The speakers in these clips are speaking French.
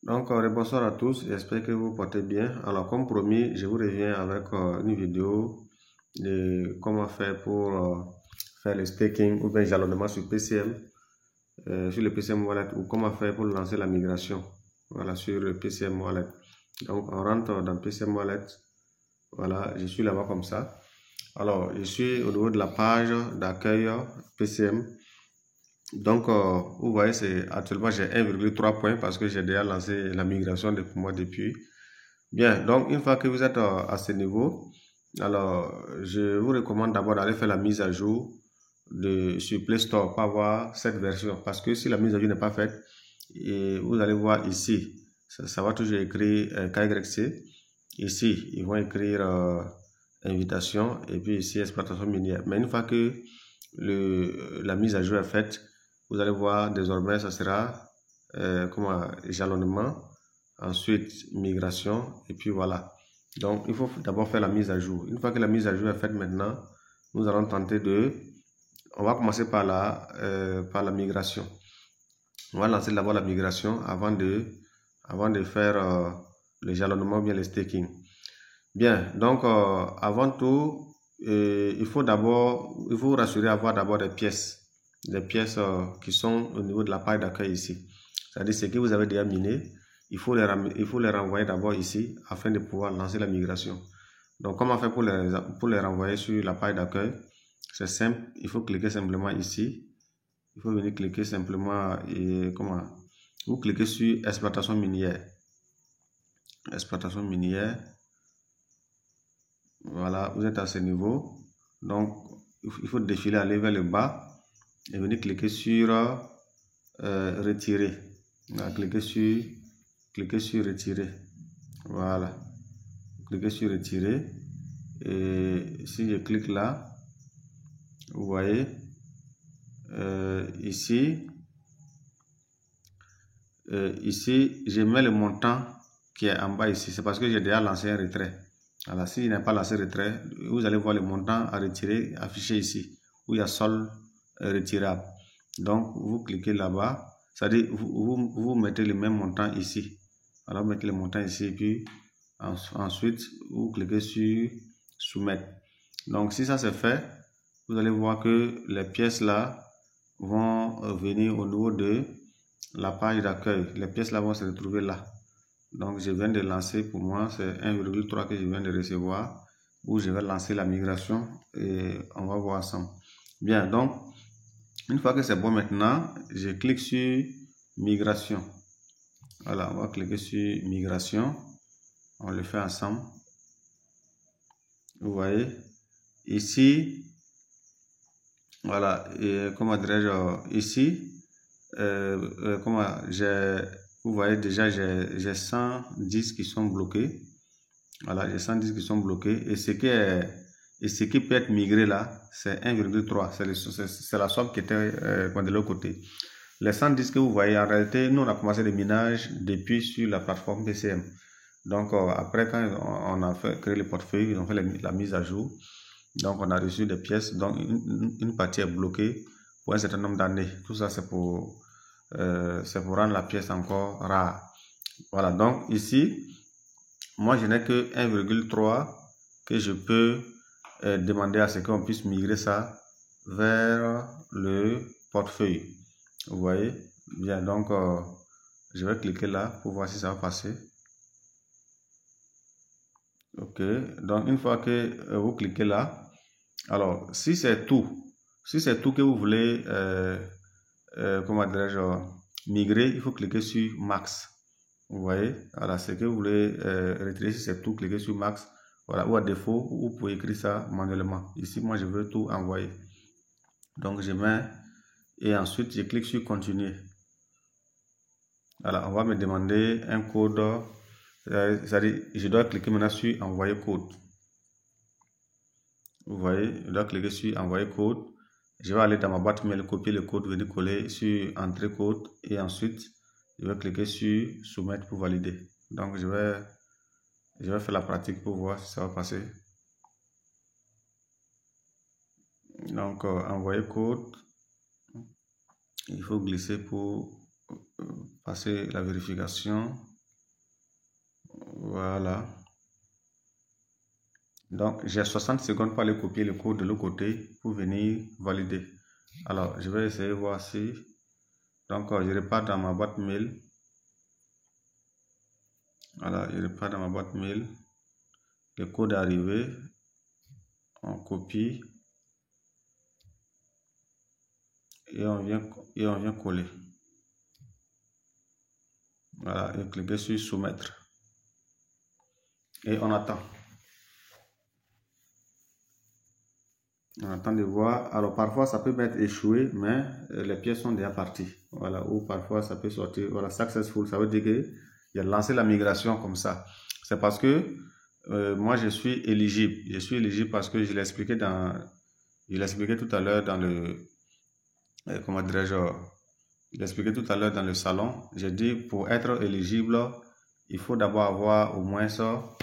Bonsoir à tous, j'espère que vous portez bien. Alors, comme promis, je vous reviens avec une vidéo de comment faire pour faire le staking ou bien jalonnement sur PCM, sur le PCM Wallet, ou comment faire pour lancer la migration, voilà, sur le PCM Wallet. Donc, on rentre dans PCM Wallet, voilà, je suis là-bas comme ça. Alors, je suis au niveau de la page d'accueil PCM. Donc, vous voyez, actuellement, j'ai 1,3 points parce que j'ai déjà lancé la migration depuis moi depuis. Bien, donc, une fois que vous êtes à ce niveau, alors, je vous recommande d'abord d'aller faire la mise à jour sur Play Store pour avoir cette version. Parce que si la mise à jour n'est pas faite, et vous allez voir ici, ça va toujours écrire KYC. Ici, ils vont écrire invitation et puis ici, exploitation minière. Mais une fois que la mise à jour est faite, vous allez voir désormais, ça sera jalonnement, ensuite migration, et puis voilà. Donc, il faut d'abord faire la mise à jour. Une fois que la mise à jour est faite maintenant, nous allons tenter on va commencer par la migration. On va lancer d'abord la migration avant de faire le jalonnement ou bien le staking. Bien, donc avant tout, il faut vous rassurer avoir d'abord des pièces qui sont au niveau de la page d'accueil ici. C'est-à-dire ce que vous avez déjà miné, il faut les renvoyer d'abord ici afin de pouvoir lancer la migration. Donc, comment faire pour les renvoyer sur la page d'accueil? C'est simple, il faut cliquer simplement ici. Il faut venir cliquer simplement vous cliquez sur exploitation minière. Exploitation minière. Voilà, vous êtes à ce niveau. Donc, il faut défiler, aller vers le bas et venir cliquer sur retirer. Voilà, cliquez sur retirer. Voilà. Cliquez sur retirer. Et si je clique là, vous voyez, ici, je mets le montant qui est en bas ici. C'est parce que j'ai déjà lancé un retrait. Alors, si je n'ai pas lancé retrait, vous allez voir le montant à retirer affiché ici, où il y a solde retirable. Donc, vous cliquez là-bas, c'est-à-dire vous mettez le même montant ici. Alors, vous mettez le montant ici, et puis ensuite, vous cliquez sur soumettre. Donc, si ça c'est fait, vous allez voir que les pièces là vont venir au niveau de la page d'accueil. Les pièces là vont se retrouver là. Donc, je viens de lancer, pour moi, c'est 1,3 que je viens de recevoir, où je vais lancer la migration et on va voir ensemble. Bien, donc, une fois que c'est bon maintenant, je clique sur migration. Voilà, on va cliquer sur migration. On le fait ensemble. Vous voyez, ici, voilà, et comment dirais-je, ici, vous voyez déjà, j'ai 110 qui sont bloqués. Voilà, j'ai 110 qui sont bloqués. Et ce qui peut être migré là, c'est 1,3. C'est la somme qui était de l'autre côté. Les 110 que vous voyez, en réalité, nous, on a commencé le minage depuis sur la plateforme PCM. Donc, après, quand on a créé le portefeuille, ils ont fait la mise à jour. Donc, on a reçu des pièces. Donc, une partie est bloquée pour un certain nombre d'années. Tout ça, c'est pour rendre la pièce encore rare. Voilà, donc ici, moi, je n'ai que 1,3 que je peux demander à ce qu'on puisse migrer ça vers le portefeuille. Vous voyez? Bien, donc, je vais cliquer là pour voir si ça va passer. Ok, donc une fois que vous cliquez là, alors si c'est tout que vous voulez, comment dirais-je, migrer, il faut cliquer sur Max. Vous voyez, voilà, ce que vous voulez retirer, si c'est tout, cliquez sur Max. Voilà, ou à défaut, vous pouvez écrire ça manuellement. Ici, moi, je veux tout envoyer. Donc, je mets, et ensuite, je clique sur Continuer. Voilà, on va me demander un code, c'est-à-dire, je dois cliquer maintenant sur Envoyer code. Vous voyez, je dois cliquer sur Envoyer code. Je vais aller dans ma boîte mail, copier le code, venir coller sur Entrer code, et ensuite, je vais cliquer sur Soumettre pour valider. Donc, je vais faire la pratique pour voir si ça va passer. Donc, envoyer code. Il faut glisser pour passer la vérification. Voilà. Donc, j'ai 60 secondes pour aller copier le code de l'autre côté pour venir valider. Alors, je vais essayer de voir si. Donc, je repars dans ma boîte mail. Voilà, je repars dans ma boîte mail. Le code est arrivé. On copie. Et on vient coller. Voilà, et cliquer sur soumettre. Et on attend. On attend de voir. Alors parfois ça peut être échoué, mais les pièces sont déjà parties. Voilà, ou parfois ça peut sortir. Voilà, successful, ça veut dire qu'il a lancé la migration comme ça. C'est parce que moi je suis éligible. Je suis éligible parce que je l'ai expliqué tout à l'heure dans le comment dirais-je, je l'ai expliqué tout à l'heure dans le salon. J'ai dit pour être éligible, il faut d'abord avoir au moins ça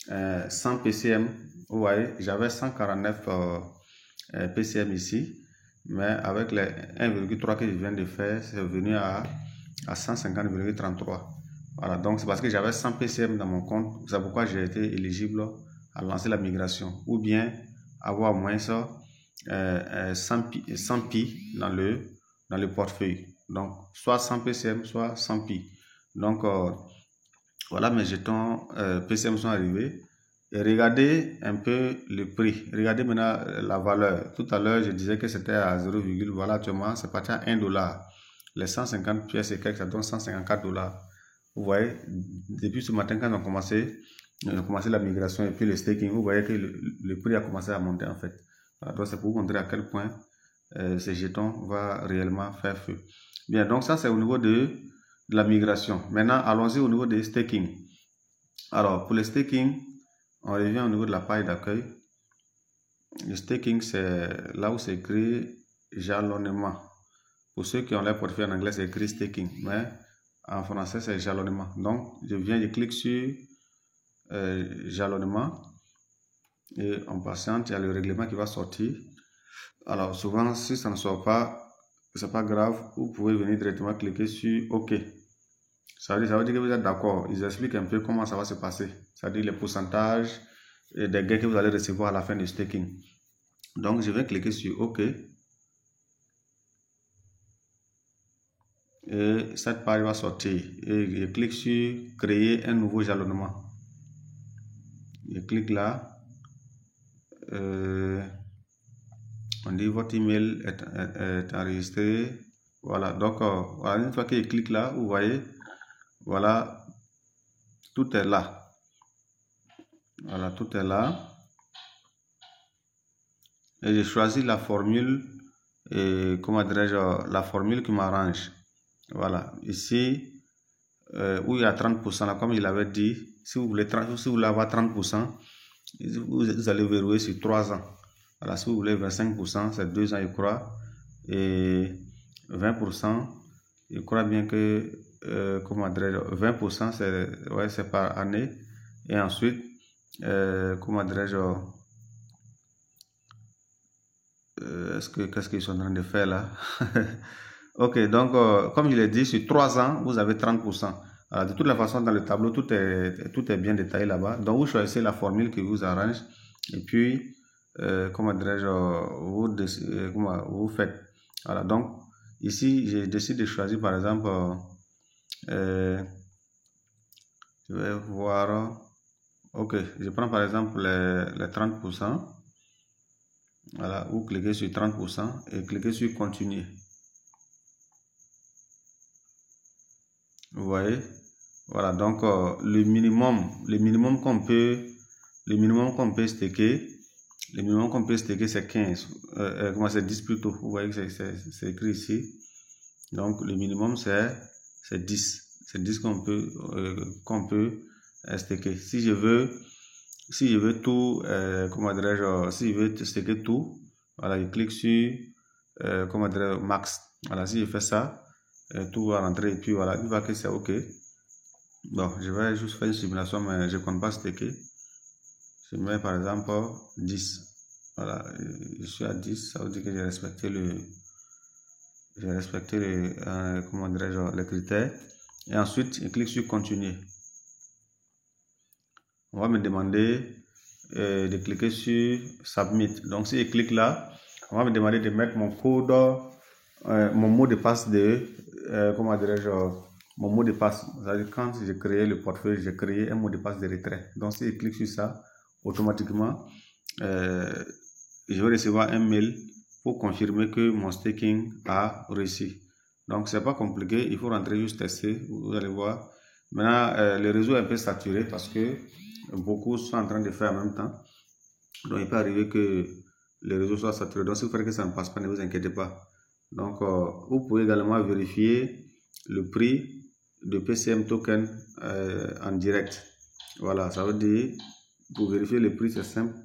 100 PCM. Vous voyez, j'avais 149 PCM ici, mais avec les 1,3 que je viens de faire, c'est venu à 150,33. Voilà, donc c'est parce que j'avais 100 PCM dans mon compte, c'est pourquoi j'ai été éligible à lancer la migration, ou bien avoir au moins ça 100 pi dans le portefeuille. Donc soit 100 PCM, soit 100 pi. Donc voilà, mes jetons PCM sont arrivés. Et regardez un peu le prix. Regardez maintenant la valeur. Tout à l'heure, je disais que c'était à 0, voilà, actuellement, c'est parti à 1 $. Les 150 pièces et quelques, ça donne 154 $. Vous voyez, depuis ce matin, quand on a commencé la migration et puis le staking, vous voyez que le prix a commencé à monter en fait. Donc, c'est pour vous montrer à quel point ces jetons vont réellement faire feu. Bien, donc ça, c'est au niveau de la migration. Maintenant, allons-y au niveau des staking. Alors, pour le staking, on revient au niveau de la page d'accueil. Le staking, c'est là où c'est écrit jalonnement. Pour ceux qui ont l'air portefeuille en anglais, c'est écrit staking, mais en français, c'est jalonnement. Donc, je clique sur jalonnement et on patiente. Il y a le règlement qui va sortir. Alors, souvent, si ça ne sort pas, c'est pas grave. Vous pouvez venir directement cliquer sur OK. Ça veut dire que vous êtes d'accord. Ils expliquent un peu comment ça va se passer. C'est-à-dire les pourcentages et des gains que vous allez recevoir à la fin du staking. Donc, je vais cliquer sur OK. Et cette page va sortir. Et je clique sur créer un nouveau jalonnement. Je clique là. On dit votre email est enregistré. Voilà. Donc, voilà, une fois que je clique là, vous voyez, voilà, tout est là. Voilà, tout est là. Et j'ai choisi la formule, comment dirais-je, la formule qui m'arrange. Voilà, ici, où il y a 30%, là, comme il avait dit, si vous voulez avoir 30%, vous allez verrouiller sur 3 ans. Voilà, si vous voulez 25%, c'est 2 ans, je crois. Et 20%, je crois bien que, comment dirais-je, 20%, c'est par année. Et ensuite, comment dirais-je, qu'est-ce qu'ils sont en train de faire là? Ok, donc comme je l'ai dit, sur 3 ans, vous avez 30%. Alors, de toute la façon, dans le tableau, tout est bien détaillé là-bas. Donc, vous choisissez la formule qui vous arrange. Et puis, comment dirais-je, vous faites. Voilà, donc, ici, j'ai décidé de choisir, par exemple, je vais voir. Ok, je prends par exemple les 30%. Voilà, vous cliquez sur 30% et cliquez sur continuer. Vous voyez, voilà, donc le minimum qu'on peut staker, c'est 15. Comment c'est 10 plutôt. Vous voyez que c'est écrit ici. Donc le minimum c'est 10. C'est 10 qu'on peut staker. Si je veux tout, comment dirais-je, si je veux staker tout, voilà, je clique sur comment dirais-je, max. Voilà, si je fais ça, tout va rentrer et puis voilà, une fois que c'est OK. Bon, je vais juste faire une simulation, mais je ne compte pas staker. Je mets par exemple 10. Voilà, je suis à 10, ça veut dire que j'ai respecté comment dirais-je, les critères. Et ensuite, je clique sur continuer. on va me demander de cliquer sur Submit. Donc si je clique là, on va me demander de mettre mon code, mon mot de passe de, comment dirais-je, mon mot de passe. C'est-à-dire quand j'ai créé le portefeuille, j'ai créé un mot de passe de retrait. Donc si je clique sur ça, automatiquement, je vais recevoir un mail pour confirmer que mon staking a réussi. Donc c'est pas compliqué, il faut rentrer juste tester, vous allez voir. Maintenant, le réseau est un peu saturé parce que beaucoup sont en train de faire en même temps. Donc il peut arriver que le réseau soit saturé. Donc si vous faites que ça ne passe pas, ne vous inquiétez pas. Donc vous pouvez également vérifier le prix de PCM token en direct. Voilà, ça veut dire, pour vérifier le prix, c'est simple.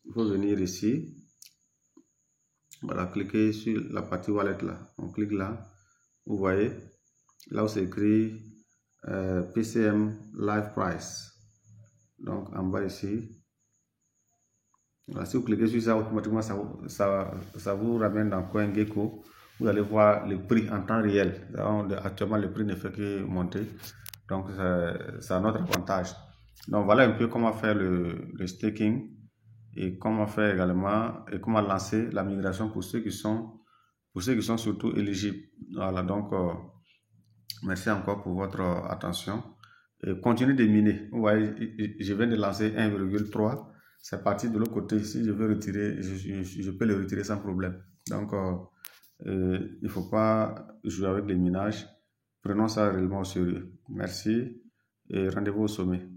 Il faut venir ici. Voilà, cliquez sur la partie wallet là. On clique là. Vous voyez, là où c'est écrit PCM Live Price. Donc en bas ici. Voilà, si vous cliquez sur ça, automatiquement ça vous ramène dans CoinGecko. Vous allez voir le prix en temps réel. Actuellement, le prix ne fait que monter. Donc c'est un autre avantage. Donc voilà un peu comment faire le staking et comment faire également et comment lancer la migration pour ceux qui sont surtout éligibles. Voilà, donc merci encore pour votre attention et continuez de miner. Vous voyez, je viens de lancer 1,3. C'est parti de l'autre côté. Si je veux retirer, je peux le retirer sans problème. Donc il ne faut pas jouer avec les minages. Prenons ça réellement au sérieux. Merci et rendez-vous au sommet.